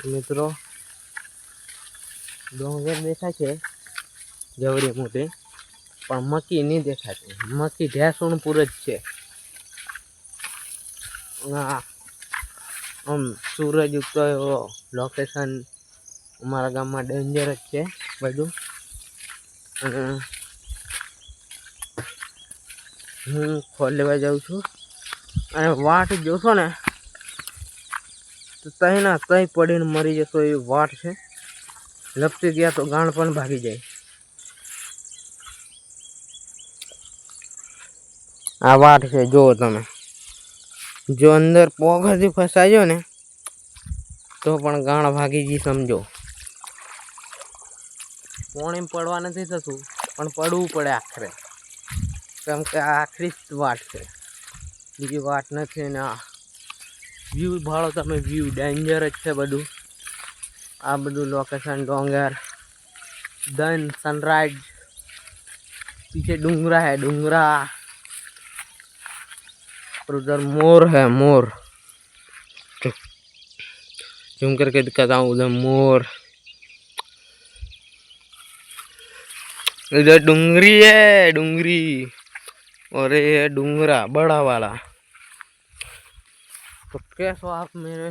मित्रों डोंगर देखा है जवरी मोटी पर मक्की नहीं देखाती। मक्की ढेसुणपुर ज छे। आम सूरज उगतो एवो लोकेशन अमारा गाम में डेन्जर ज छे बधु। हूँ खोल लेवा जाऊँ छू अने वाट जोशो ने तो तही ना तही पड़ीने मरी जशो एवी वाट छे। लपसी गया तो गाण पण भागी जाए। आ वाट है जो तमे जो अंदर पोगथी फसायो ने तो पण गाण भागी जी समझो। पाणी पड़वा नहीं थतुं पण पड़वू पड़े आखरे केम के आखरी वाट है। बीजी वाट नहीं ने व्यू भाड़ो तमे व्यू डेन्जर ज छे बधु। आ बधु लोकेशन डोंगर देन सनराइज पीछे डूंगरा है डूंगरा और उधर मोर है मोर। जूम करके दिखाता हूँ उधर मोर। इधर डूंगरी है डूंगरी और ये डूंगरा बड़ा वाला। तो कैसो आप मेरे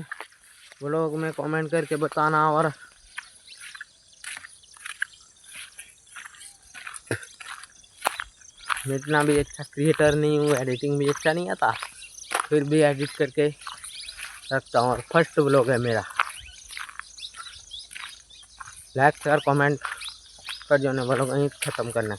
ब्लॉग में कमेंट करके बताना। और मैं इतना भी अच्छा क्रिएटर नहीं हूँ, एडिटिंग भी अच्छा नहीं आता, फिर भी एडिट करके रखता हूँ। और फर्स्ट ब्लॉग है मेरा। लाइक शेयर कमेंट कर जो ने ब्लॉग यहीं खत्म करना।